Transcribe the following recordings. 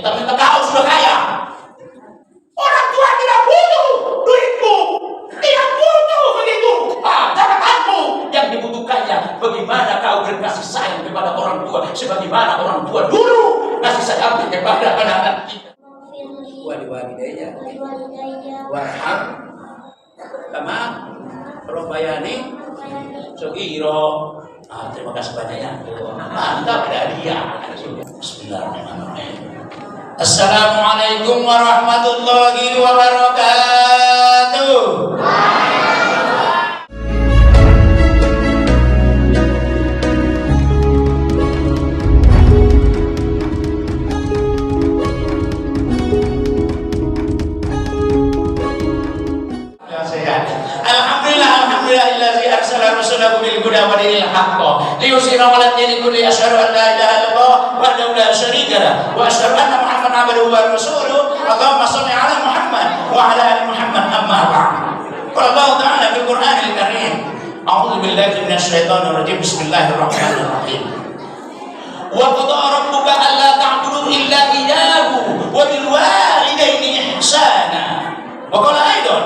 Minta kau sudah kaya. Orang tua tidak butuh duitmu, tidak butuh begitu. Jabatanmu yang dibutuhkannya bagaimana kau berkasih sayang kepada orang tua sebagaimana orang tua dulu kasih sayang kepada anak-anak kita. Wali-walidayya warham kama rabbayani shaghira. Terima kasih banyaknya. Mantap hadiah. Bismillahirrahmanirrahim. Assalamualaikum warahmatullahi wabarakatuh. Alhamdulillahillazi arsala rasulahu bil huda wa dinil haqq liyuzhirahu 'ala dini kulli. Asyhadu an la ilaha illallah wahdahu la syarika lah wa asyhadu anna Muhammadan abduhu wa rasuluh. Allahumma shalli 'ala Muhammad wa 'ala ali Muhammad. Amma ba'd. Qala Allah ta'ala fil Qur'anil Karim. A'udzu billahi minasy syaithanir rajim. Bismillahirrahmanirrahim. Wa qada rabbuka alla ta'budu illa iyyahu wa bil walidayni ihsana. Wa qala aidan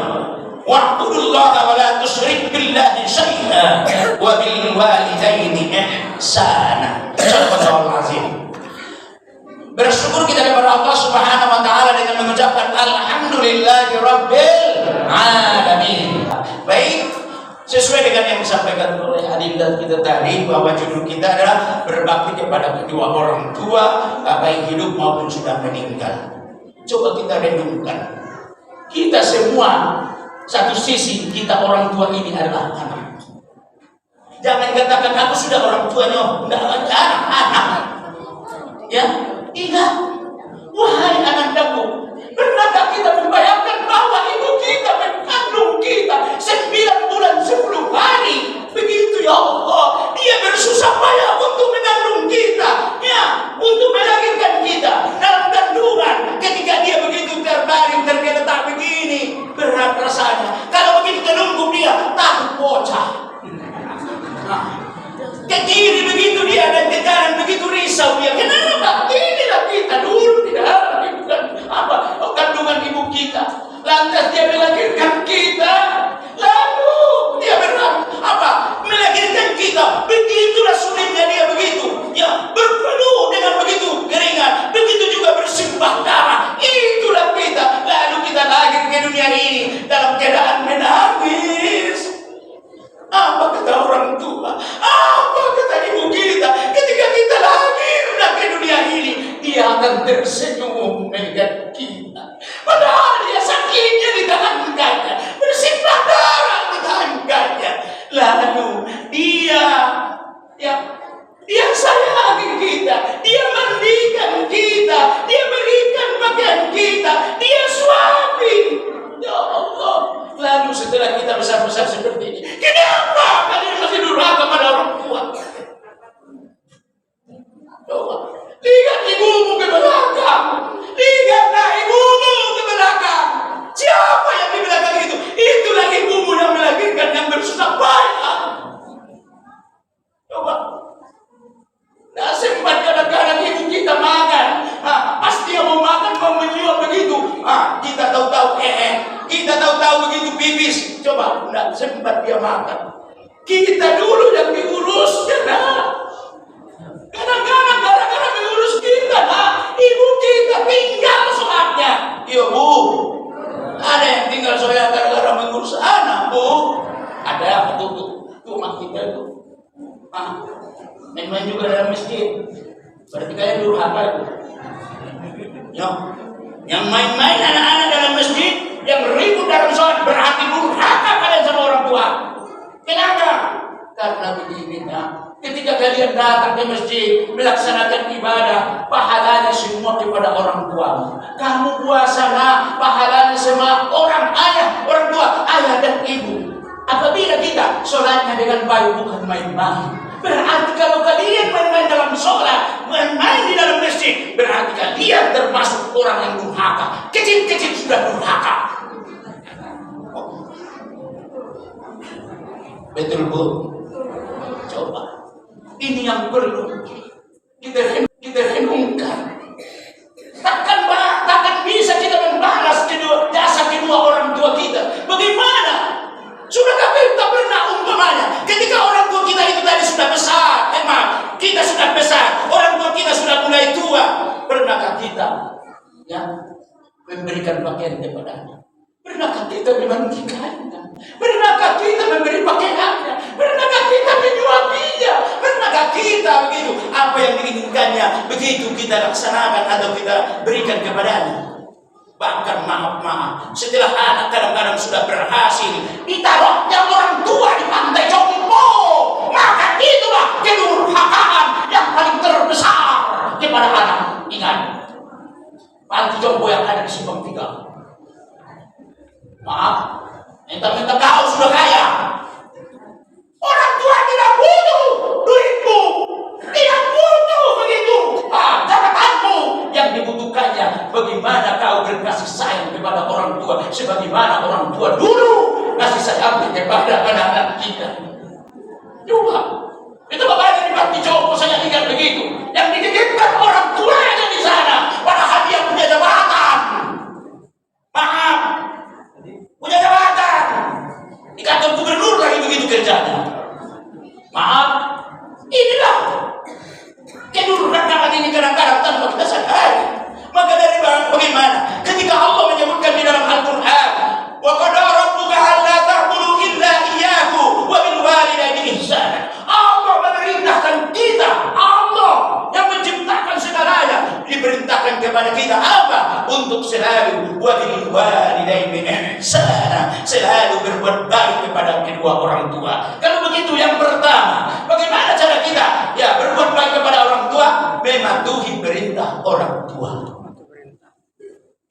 wa'budullaha wa la tusyrik billahi syai'an wa bil walidaini ihsana. Sadaqallahul azim. Bersyukur kita kepada Allah Subhanahu wa taala dengan mengucapkan alhamdulillahi rabbil alamin. Baik, sesuai dengan yang disampaikan oleh adinda kita tadi bahwa judul kita adalah berbakti kepada kedua orang tua baik hidup maupun sudah meninggal. Coba kita renungkan. Kita semua satu sisi kita orang tua ini adalah anak. Jangan katakan aku sudah orang tuanya, enggak anak. Ya, ingat, wahai anandaku, pernahkah kita membayangkan bahwa ibu kita mengandung kita 9 bulan 10 hari? Begitu ya Allah, dia bersusah payah untuk mengandung kita, ya, untuk melahirkan kita dalam kandungan. Ketika dia begitu terbaring tergeletak begini, berat rasanya. Kalau begitu terlungkup dia, takut bocah. Ke kiri begitu dia dan ke kanan begitu risau dia. Kenapa? Inilah kita dulu tidak bukan apa kandungan ibu kita. Lantas dia melahirkan kita. Lalu dia melahirkan kita. Begitulah sulitnya dia begitu. Ya, berpenuh dengan begitu keringat. Begitu juga bersimbah darah. Itulah kita. Lalu kita lahir ke dunia ini dalam keadaan menangis. Apa kata orang tua? Apa kata ibu kita? Ketika kita lahir ke dunia ini, dia akan tersenyum melihat kita. Padahal dia sakitnya ditahankannya, bersimbah darah ditahankannya. Lalu dia sayangi kita, dia mandikan kita, dia berikan pakaian kita, dia suami. Ya Allah. Lalu setelah kita besar-besar seperti ini, kenapa kalian masih durhaka pada orang tua? Coba lihat ibumu ke belakang, lihatlah ibumu ke belakang. Siapa yang di belakang itu? Itulah ibumu yang melahirkan, yang bersusah payah. Coba, nah sempat kadang-kadang ibu kita makan, pas dia mau makan mau menyuap begitu, kita tahu-tahu kita tahu-tahu begitu pipis. Coba, tidak sempat dia makan. Kita dulu yang diurusnya, kadang-kadang gara-gara mengurus kita, ibu kita tinggal soalnya. Iya bu, ada yang tinggal soalnya gara-gara mengurus anak bu. Ada tuh mak kita itu. Main-main juga dalam masjid. Berarti kalian durhaka itu. Yang main-main anak-anak dalam masjid, yang ribut dalam sholat, berarti durhaka kalian sama orang tua. Kenapa? Karena begini, ketika kalian datang ke masjid melaksanakan ibadah, pahalanya semua kepada orang tua. Kamu puasa, pahalanya semua orang tua, ayah dan ibu. Apabila kita sholatnya dengan baik, bukan main-main, berarti kalau kalian main-main dalam sholat, main-main di dalam masjid, berarti kalian termasuk orang yang durhaka. Kecil-kecil sudah durhaka. Betul bu? Coba, ini yang perlu kita renungkan. Takkan memberikan pakaian kepadanya? Pernahkah kita memandikannya? Pernahkah kita memberi pakaiannya? Pernahkah kita menyuapinya? Pernahkah kita begitu? Apa yang diinginkannya begitu kita laksanakan atau kita berikan kepadanya? Bahkan maaf, setelah anak kadang-kadang sudah berhasil ditaruhnya orang tua di pantai jompo, maka itulah kedurhakaan yang paling terbesar kepada anak. Ingat, pantai jompo yang ada di Simpang 3. Maaf, minta kau sudah kaya. Orang tua tidak butuh duitmu, tidak butuh begitu jabatanmu. Yang dibutuhkannya bagaimana kau berkasih sayang kepada orang tua, sebagaimana orang tua dulu kasih sayang kepada anak-anak kita. Juga itu bapaknya di Panti Jompo saya ingat begitu, yang dititipkan orang tuanya di sana, padahal dia punya jabatan. Maaf, punya jabatan di kantor gubernur lagi begitu kerjanya. Maaf, inilah kedurhakaan ini kadang-kadang tanpa kita sadari. Maka dari bagaimana ketika Allah menyebutkan di dalam Al-Quran, wa qadara rabbuka alla ta'budu illa iyyahu wa bil walidayni ihsana. Allah memerintahkan kita, Allah yang menciptakan segalanya, diperintahkan kepada kita apa? Untuk selalu wa bil walidayni ihsana, selalu berbuat baik kepada kedua orang tua. Kalau begitu yang pertama, bagaimana cara kita ya berbuat baik kepada orang tua? Mematuhi perintah orang tua.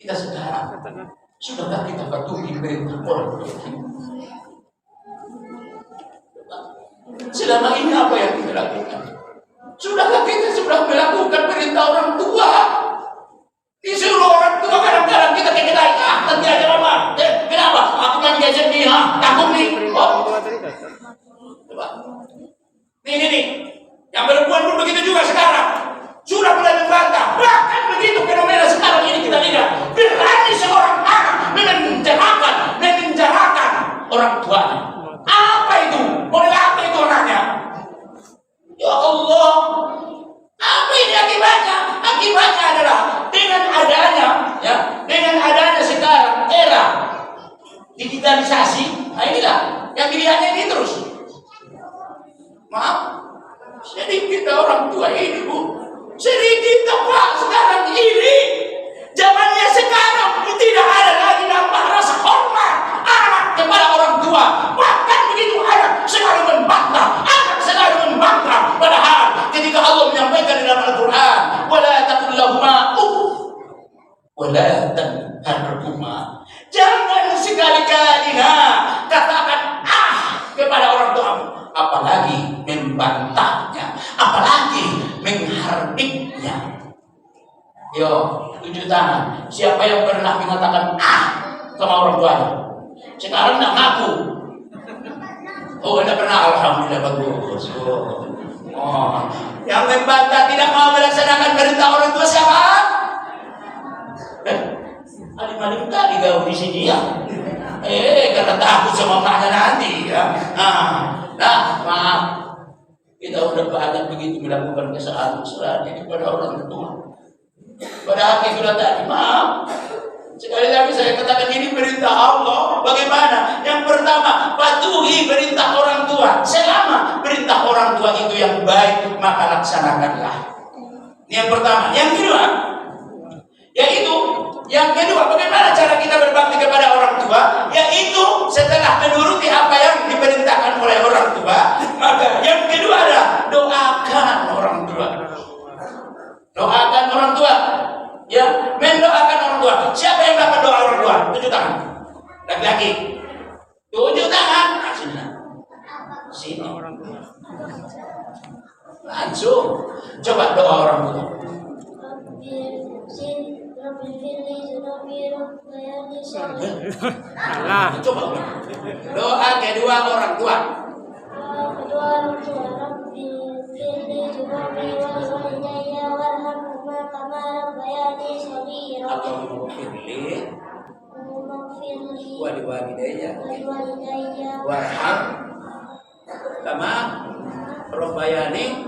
Kita sekarang sudahkah kita patuhi perintah orang tua? Selama ini apa yang kita lakukan? Sudahkah kita sudah melakukan perintah orang tua? Disuruh orang tua kadang-kadang kita kedai, nanti aja lama. Kenapa? Aku kan gadget nih, takut nih. Oh. Coba. Nih. Yang perempuan pun begitu juga sekarang. Sudah mulai membantah. Bahkan begitu fenomena sekarang ini kita lihat. Berani seorang anak memenjarakan orang tuanya. Apa itu? Model apa itu anaknya? Ya Allah. Apa ini akibatnya? Akibatnya adalah dengan adanya sekarang era digitalisasi. Nah inilah yang dilihatnya ini terus. Maaf. Sedikit orang tua ini, Bu. Sedikit Pak sekarang ini. Zamannya sekarang tidak ada lagi nampak rasa hormat anak kepada orang tua. Bahkan begitu anak selalu membantah. Padahal ketika Allah menyampaikan dalam Al-Quran, wala taqul lahuma uff wala tanharhuma. Jangan sekali-kali katakan kepada orang tuamu, apalagi membantahnya, apalagi menghardiknya. Yo, tunjuk tangan. Siapa yang pernah mengatakan sama orang tuanya? Sekarang nak ngaku. Oh, anda pernah? Alhamdulillah, bagus. Oh, yang membantah tidak mau melaksanakan perintah orang tua siapa? Alim-alim kali kau di sini ya. Karena takut sama makna nanti ya. Maaf. Kita sudah banyak begitu melakukan kesalahan ini kepada orang tua. Padahal sudah tadi, maaf. Sekali lagi saya katakan ini perintah Allah. Bagaimana? Yang pertama, patuhi perintah orang tua. Selama perintah orang tua itu yang baik, maka laksanakanlah. Ini yang pertama. Yang kedua, bagaimana cara kita berbakti kepada orang tua? Yaitu setelah menuruti apa yang diperintahkan oleh orang tua, maka yang kedua adalah doakan orang tua. Doakan orang tua. Ya, mendoakan orang tua. Siapa yang dapat doa orang tua? Tunjuk tangan. Laki-laki. Tunjuk tangan. Sini. Langsung. Coba doa orang tua. Coba. Doa kedua orang tua. Waliwalidayya warham kama rabbayani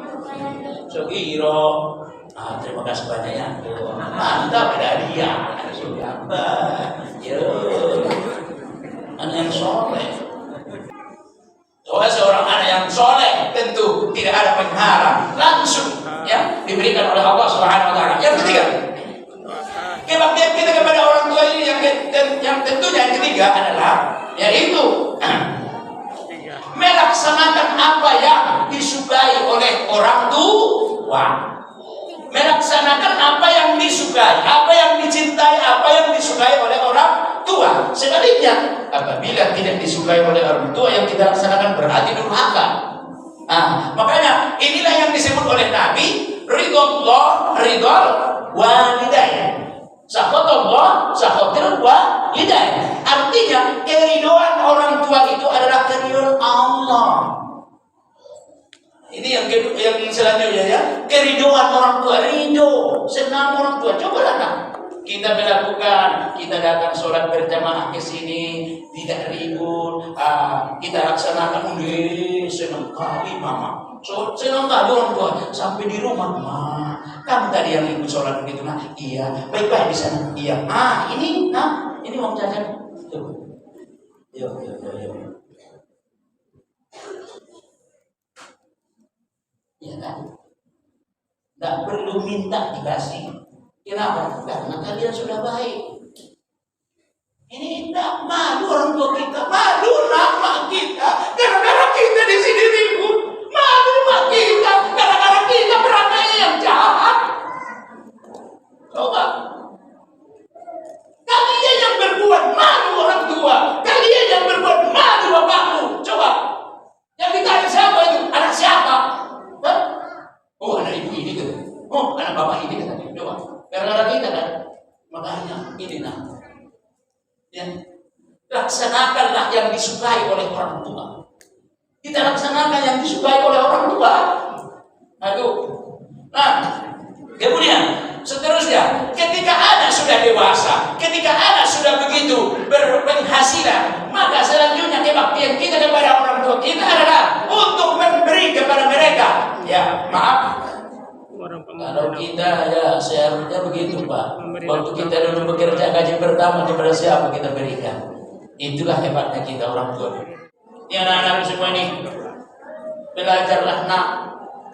shaghira. Terima kasih banyak ya. Mantap ada dia. itu gambar. Yo, anak yang soleh. Soalnya seorang anak yang soleh tentu tidak ada penghalang, langsung ya diberikan oleh Allah Subhanahu Wa Taala. Yang ketiga, kebaktian kita kepada orang tua ini yang tentunya yang ketiga adalah yaitu melaksanakan apa yang disukai oleh orang tua. Melaksanakan apa yang disukai, apa yang dicintai, apa yang disukai oleh orang tua. Sebaliknya, apabila tidak disukai oleh orang tua yang kita laksanakan berarti durhaka. Makanya inilah yang disebut oleh Nabi ridho walidain. Sakhatullah, sakhatul walidain. Artinya keridhaan orang tua itu adalah keridhaan Allah. Ini yang selanjutnya ya, keridhaan orang tua, ridho, senang orang tua. Cobalah nak kita melakukan, kita datang sholat berjamaah ke sini, tidak ribut, kita laksanakan, senang kali mama, senang kali orang tua, sampai di rumah, ma, kamu tadi yang ikut sholat begitu, nah, iya, baik-baik di sana, iya, ini mau jajan, yuk. Ya kan? Tidak perlu minta dikasih. Kenapa? Karena kalian sudah baik. Ini tidak malu orang tua kita, malu nama kita. Gara-gara kita di sini ribut, malu mak kita. Gara-gara kita berangai yang jahat. Coba. Kalian yang berbuat malu orang tua, kalian yang berbuat malu bapakmu. Coba. Yang ditanya siapa itu? Anak siapa? Oh, anak ibu ini kan. Oh, anak bapak ini kan. Coba. Gara-gara kita kan. Makanya ini nah. Ya. Laksanakanlah yang disukai oleh orang tua. Kita laksanakan yang disukai oleh orang tua. Aduh. Nah, kemudian seterusnya, ketika anak sudah dewasa, ketika anak sudah begitu berpenghasilan, maka selanjutnya kebaktian kita kepada orang tua kita adalah untuk memberi kepada mereka. Ya, maaf. Kalau kita ya seharusnya begitu Pak. Waktu kita dulu bekerja gaji pertama kepada siapa kita berikan. Itulah hebatnya kita orang tua. Ya anak-anak semua ini, belajarlah nak.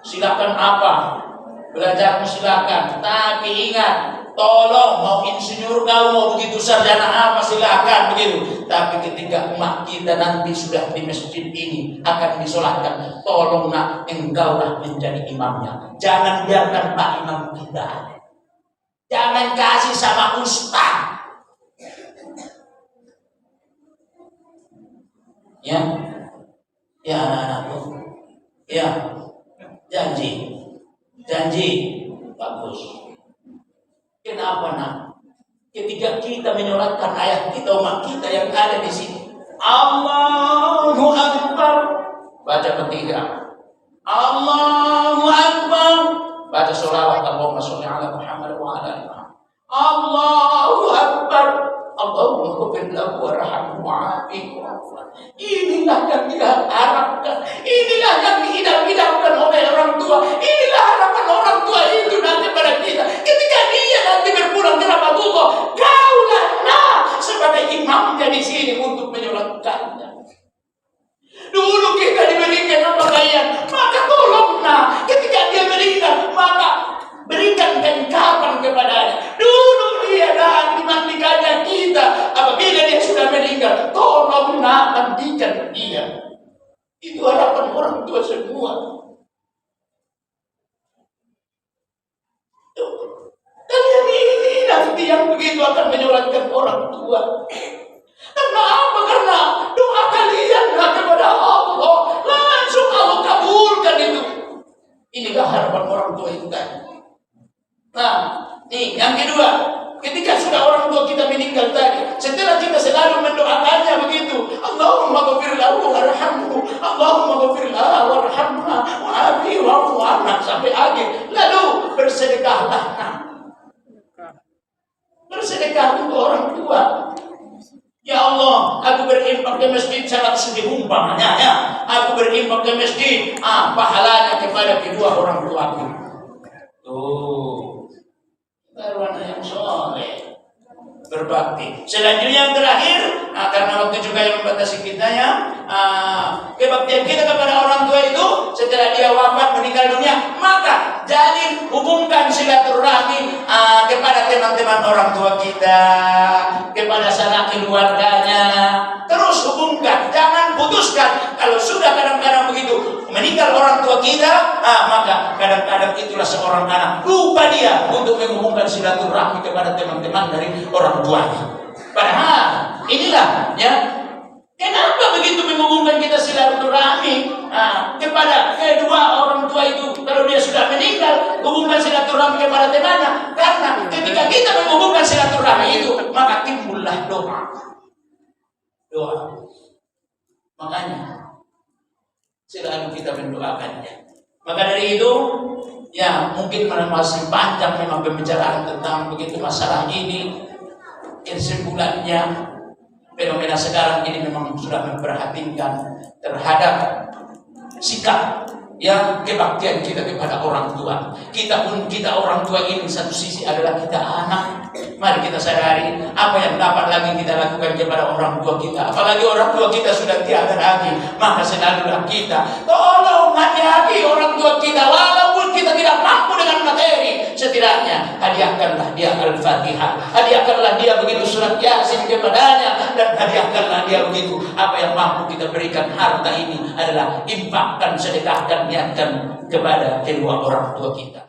Silakan apa? Belajar silakan. Tapi ingat, tolong mau insinyur kau mau begitu sarjana apa silakan begitu. Tapi ketika umat kita nanti sudah di masjid ini akan disolatkan, tolong nak engkaulah menjadi imamnya. Jangan biarkan Pak Imam kita. Jangan kasih sama ustaz. Ya, ya anak-anakku. Ya, janji, bagus. Kenapa nak? Ketika kita menyolatkan ayah kita, umat kita yang ada di sini, Allahu Akbar, baca ketiga, Allahu Akbar, baca sholawat Allahumma sholli ala Muhammad wa ala ali Muhammad, Allahu Akbar, Allahumma ghfir lahu warhamhu wa'afihi wa'fu. Inilah yang diharapkan, inilah yang diidam-idamkan oleh orang tua, inilah harapan orang tua itu nanti pada kita. Ketika dia nanti berpulang ke rahmatullah, kaulah nah sebagai imamnya di sini untuk menyolatkannya. Dulu kita diberikan pakaian, maka tolong nah ketika dia meninggal, maka berikan kelengkapan kepadanya. Dulu dia dan dimandikannya kita, apabila dia sudah meninggal, tolong nak mandikan dia. Itu harapan orang tua semua. Kalian ini nanti yang begitu akan menyolatkan orang tua. Karena apa? Karena doa kalian kepada Allah langsung Allah kabulkan itu. Inilah harapan orang tua itu tadi. Nah, nih yang kedua, ketika sudah orang tua kita meninggal tadi, setelah kita selalu mendoakannya begitu, Allahumma ghfir lahu warhamhu, Allahumma ghfir lahu warhamha wa'afihi wa'fu anha sampai akhir. Lalu bersedekahlah. Nah, bersedekah untuk orang tua. Ya Allah, aku berinfak ke masjid 100.000 umpamanya ya. Aku berinfak ke masjid, pahalanya kepada kedua orang tuaku. Tuh, baru anak yang soleh. berbakti. Selanjutnya yang terakhir, karena waktu juga yang membatasi kita ya, kebaktian kita kepada orang tua itu setelah dia wafat meninggal dunia, maka jalin hubungkan silaturahmi kepada teman-teman orang tua kita, kepada sanak keluarganya, terus hubungkan, jangan putuskan. Kalau sudah kadang-kadang begitu meninggal orang tua kita, maka kadang-kadang itulah seorang anak lupa dia untuk menghubungkan silaturahmi kepada teman-teman dari orang tuanya. Padahal inilah ya, kenapa begitu menghubungkan kita silaturahmi kepada kedua orang tua itu? Kalau dia sudah meninggal, hubungkan silaturahmi kepada temannya. Karena ketika kita menghubungkan silaturahmi itu, maka timbullah doa. Makanya selalu kita mendoakannya. Maka dari itu, ya mungkin masih panjang memang pembicaraan tentang begitu masalah ini. Kesimpulannya, fenomena sekarang ini memang sudah memperhatikan terhadap sikap ya kebaktian kita kepada orang tua. Kita orang tua ini satu sisi adalah kita anak. Mari kita sadari apa yang dapat lagi kita lakukan kepada orang tua kita. Apalagi orang tua kita sudah tiada lagi, maka selalulah kita tolong hati-hati orang tua kita. Walaupun kita tidak mampu dengan materi, setidaknya hadiahkanlah dia Al-Fatihah, hadiahkanlah dia begitu surat Yasin kepadanya, dan hadiahkanlah dia begitu apa yang mampu kita berikan. Harta ini adalah infakkan, sedekahkan, niatkan kepada kedua orang tua kita.